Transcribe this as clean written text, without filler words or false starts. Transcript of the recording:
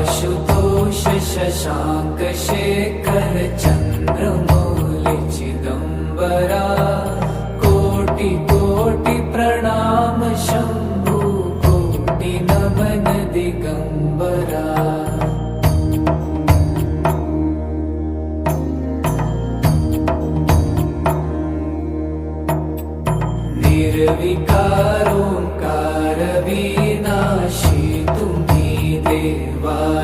आशुतोष शशांक शेखर चंद्रमौलि चिदंबरा कोटि कोटि प्रणाम शंभु कोटि नमन दिगंबरा। निर्विकारोंकार विनाशी तुम्ही देवा